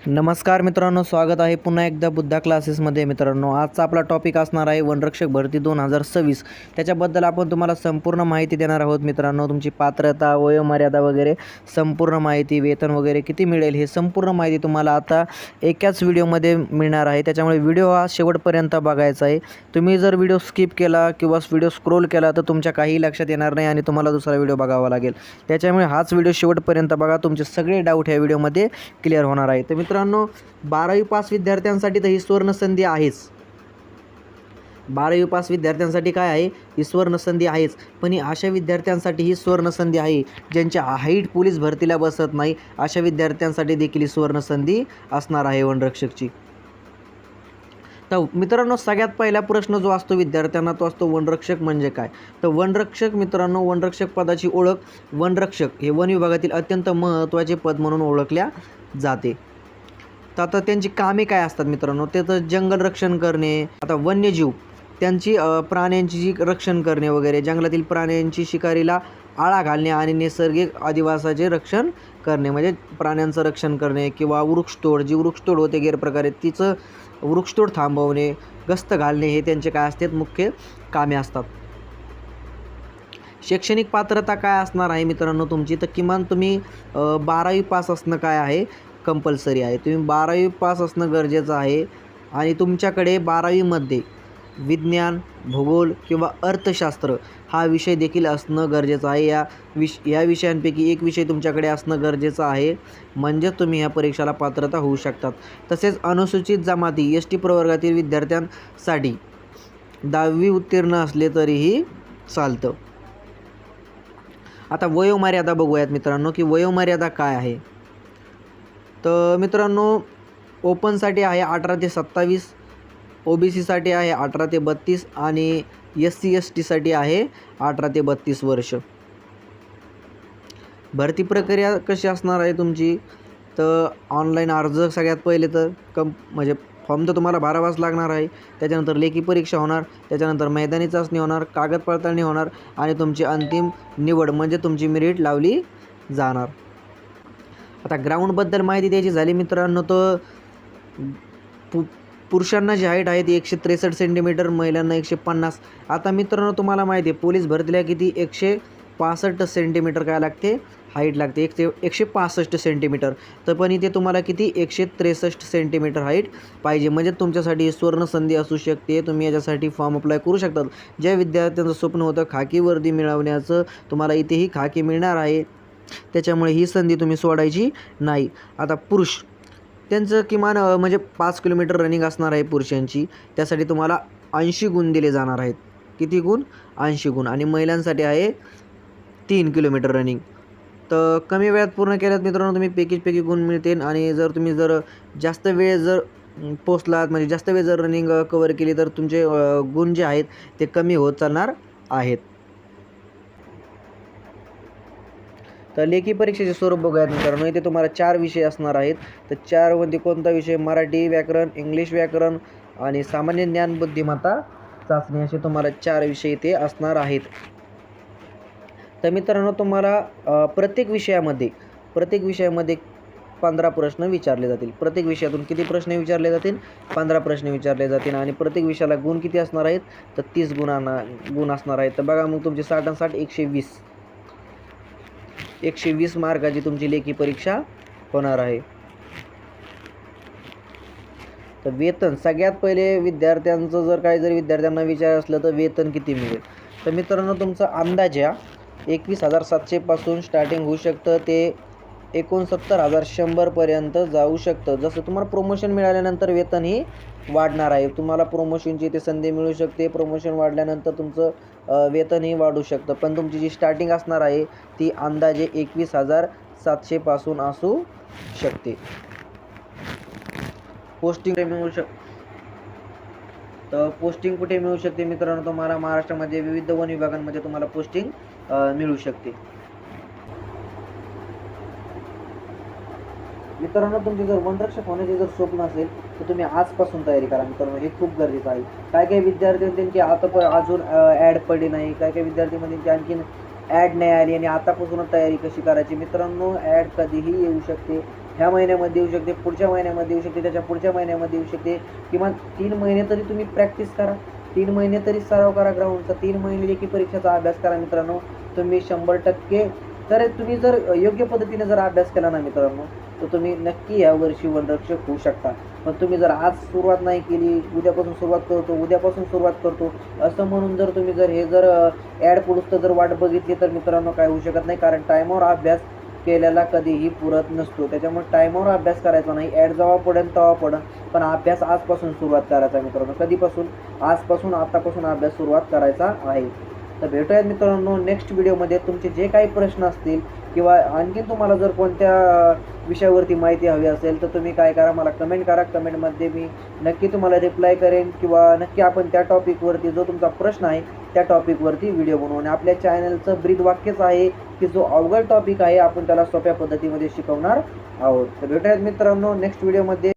नमस्कार मित्रांनो, स्वागत आहे पुन्हा एकदा बुद्धा क्लासेसमध्ये. मित्रांनो, आजचा आपला टॉपिक असणार आहे वनरक्षक भरती 2026. त्याच्याबद्दल आपण तुम्हाला संपूर्ण माहिती देणार आहोत. मित्रांनो, तुमची पात्रता, वयोमर्यादा वगैरे संपूर्ण माहिती, वेतन वगैरे किती मिळेल हे संपूर्ण माहिती तुम्हाला आता एकाच व्हिडिओमध्ये मिळणार आहे. त्याच्यामुळे व्हिडिओ हा शेवटपर्यंत बघायचा आहे. तुम्ही जर व्हिडिओ स्किप केला किंवा व्हिडिओ स्क्रोल केला तर तुमच्या काही लक्षात येणार नाही आणि तुम्हाला दुसरा व्हिडिओ बघावा लागेल. त्याच्यामुळे हाच व्हिडिओ शेवटपर्यंत बघा, तुमचे सगळे डाऊट ह्या व्हिडिओमध्ये क्लिअर होणार आहे. तर मित्रांनो, 12वी पास विद्यार्थ्यांसाठी तर ही सुवर्ण संधी आहेच. 12वी पास विद्यार्थ्यांसाठी काय आहे, ही सुवर्ण संधी आहेच. पण ही अशा विद्यार्थ्यांसाठी ही सुवर्ण संधी आहे ज्यांच्या हाईट पोलीस भरतीला बसत नाही. अशा विद्यार्थ्यांसाठी देखील ही सुवर्ण संधी असणार आहे वनरक्षकची. तर मित्रांनो, सगळ्यात पहिला प्रश्न जो असतो विद्यार्थ्यांना तो असतो वनरक्षक म्हणजे काय. तर वनरक्षक मित्रांनो, वनरक्षक पदाची ओळख, वनरक्षक हे वन विभागातील अत्यंत महत्त्वाचे पद म्हणून ओळखल्या जाते. तर आता त्यांची कामे काय असतात मित्रांनो, ते तर जंगल रक्षण करणे, आता वन्यजीव त्यांची प्राण्यांची जी रक्षण करणे वगैरे, जंगलातील प्राण्यांची शिकारीला आळा घालणे आणि नैसर्गिक अधिवासाचे रक्षण करणे म्हणजे प्राण्यांचं रक्षण करणे, किंवा वृक्षतोड, जी वृक्षतोड होते गैरप्रकारे तिचं वृक्षतोड थांबवणे, गस्त घालणे, हे त्यांचे काय असतात मुख्य कामे असतात. शैक्षणिक पात्रता काय असणार आहे मित्रांनो तुमची, तर किमान तुम्ही 12वी पास असणं काय आहे, कंपल्सरी आहे. तुम्ही 12वी पास असणं गरजेचं आहे. आणि तुमच्याकडे 12वीमध्ये विज्ञान, भूगोल किंवा अर्थशास्त्र हा विषय देखील असणं गरजेचं आहे. या विषयांपैकी एक विषय तुमच्याकडे असणं गरजेचं आहे, म्हणजे तुम्ही ह्या परीक्षेला पात्रता होऊ शकतात. तसेच अनुसूचित जमाती ST प्रवर्गातील विद्यार्थ्यांसाठी 10वी उत्तीर्ण असले तरीही चालतं. आता वयोमर्यादा बघूयात मित्रांनो, की वयोमर्यादा काय आहे. तर मित्रांनो, ओपनसाठी आहे 18 ते 27, OBCसाठी आहे 18 ते 32 आणि SC STसाठी आहे 18 ते 32 वर्ष. भरती प्रक्रिया कशी असणार आहे तुमची, तर ऑनलाईन अर्ज सगळ्यात पहिले तर म्हणजे फॉर्म तर तुम्हाला भरावाच लागणार आहे. त्याच्यानंतर लेखी परीक्षा होणार, त्याच्यानंतर मैदानी चाचणी होणार, कागद पडताळणी होणार आणि तुमची अंतिम निवड म्हणजे तुमची मेरिट लावली जाणार. आता ग्राउंडबद्दल माहिती द्यायची झाली मित्रांनो, तर पुरुषांना जी हाईट आहे ती 163 सेंटीमीटर, महिलांना 150. आता मित्रांनो, तुम्हाला माहिती आहे पोलीस भरतीला किती 165 सेंटीमीटर काय लागते, हाईट लागते, 165 सेंटीमीटर. तर पण इथे तुम्हाला किती 163 सेंटीमीटर हाईट पाहिजे, म्हणजे तुमच्यासाठी सुवर्ण संधी असू शकते. तुम्ही याच्यासाठी फॉर्म अप्लाय करू शकतात. ज्या विद्यार्थ्यांचं स्वप्न होतं खाकी वर्दी मिळवण्याचं, तुम्हाला इथेही खाकी मिळणार आहे. त्याच्यामुळे ही संधी तुम्ही सोडायची नाही. आता पुरुष, त्यांचं किमान म्हणजे 5 किलोमीटर रनिंग असणार आहे पुरुषांची. त्यासाठी तुम्हाला 80 गुण दिले जाणार आहेत. किती गुण, 80 गुण. आणि महिलांसाठी आहे 3 किलोमीटर रनिंग. तर कमी वेळात पूर्ण केल्यात मित्रांनो तुम्ही पैकी गुण मिळतील. आणि जर तुम्ही जास्त वेळ जर पोचलात, म्हणजे जास्त वेळ जर रनिंग कवर केली, तर तुमचे गुण जे आहेत ते कमी होत चालणार आहेत. तर लेखी परीक्षेचे स्वरूप बघूयात मित्रांनो. इथे तुम्हाला 4 विषय असणार आहेत. तर 4मध्ये कोणता विषय, मराठी व्याकरण, इंग्लिश व्याकरण आणि सामान्य ज्ञान बुद्धिमत्ता चाचणी, असे तुम्हाला 4 विषय इथे असणार आहेत. तर मित्रांनो, तुम्हाला प्रत्येक विषयामध्ये 15 प्रश्न विचारले जातील. प्रत्येक विषयातून किती प्रश्न विचारले जातील, 15 प्रश्न विचारले जातील. आणि प्रत्येक विषयाला गुण किती असणार आहेत, तर 30 गुण असणार आहेत. तर बघा मग तुमचे 60 आणि 60 120 मार्काची तुमची लेखी परीक्षा होणार आहे. तर वेतन सगळ्यात पहिले विद्यार्थ्यांचं जर विद्यार्थ्यांना विचार असलं तर वेतन किती मिळेल. तर मित्रांनो, तुमचं अंदाजे 21,700 पासून स्टार्टिंग होऊ शकतं ते 69,100 पर्यंत जाऊ शकतं. जसं तुम्हाला प्रमोशन मिळाल्यानंतर वेतन ही वाढणार आहे. तुम्हाला प्रमोशनची इथे संधी मिळू शकते. प्रमोशन वाढल्यानंतर तुमचं वेतनही वाढू शकतं. पण तुमची जी स्टार्टिंग असणार आहे ती अंदाजे 21,700 पासून असू शकते. पोस्टिंग कुठे मिळू शकते मित्रांनो, तुम्हाला महाराष्ट्रामध्ये विविध वन विभागांमध्ये तुम्हाला पोस्टिंग मिळू शकते. मित्रांनो, तुमचे जर वनरक्षक होण्याचे जर स्वप्न असेल तर तुम्ही आजपासून तयारी करा मित्रांनो, हे खूप गरजेचं आहे. काही विद्यार्थी त्यांची आता अजून ॲड पडली नाही, काही विद्यार्थीमध्ये त्यांची आणखीन ॲड नाही आली आणि आतापासूनच तयारी कशी करायची. मित्रांनो, ॲड कधीही येऊ शकते. ह्या महिन्यामध्ये येऊ शकते, पुढच्या महिन्यामध्ये येऊ शकते, त्याच्या पुढच्या महिन्यामध्ये येऊ शकते. किमान 3 महिने तरी तुम्ही प्रॅक्टिस करा, 3 महिने तरी सराव करा ग्राउंडचा, 3 महिने लेखी परीक्षेचा अभ्यास करा मित्रांनो. तुम्ही 100% तर तुम्ही जर योग्य पद्धतीने जर अभ्यास केला ना मित्रांनो, तर तुम्ही नक्की यावर्षी वनरक्षक होऊ शकता. पण तुम्ही जर आज सुरुवात नाही केली, उद्यापासून सुरुवात करतो असं म्हणून जर तुम्ही हे ॲड पुढचं जर वाट बघितली तर मित्रांनो काय होऊ शकत नाही. कारण टायमावर अभ्यास केलेला कधीही पुरत नसतो. त्याच्यामुळे टायमावर अभ्यास करायचा नाही. ॲड जेव्हा पडेल तेव्हा पडेल, पण अभ्यास आजपासून सुरुवात करायचा मित्रांनो. कधीपासून? आजपासून, आतापासून अभ्यास सुरुवात करायचा आहे. तर भेटूयात मित्रांनो नेक्स्ट व्हिडिओमध्ये. तुमचे जे काही प्रश्न असतील किंवा आणखीन तुम्हाला जर कोणत्या विषयावरती माहिती हवी असेल तर तुम्ही काय करा, मला कमेंट करा. कमेंटमध्ये मी नक्की तुम्हाला रिप्लाय करेन किंवा नक्की आपण त्या टॉपिकवरती जो तुमचा प्रश्न आहे त्या टॉपिकवरती व्हिडिओ बनवू. आणि आपल्या चॅनलचं ब्रीद वाक्यच आहे की जो अवघड टॉपिक आहे आपण त्याला सोप्या पद्धतीमध्ये शिकवणार आहोत. तर भेटूयात मित्रांनो नेक्स्ट व्हिडिओमध्ये.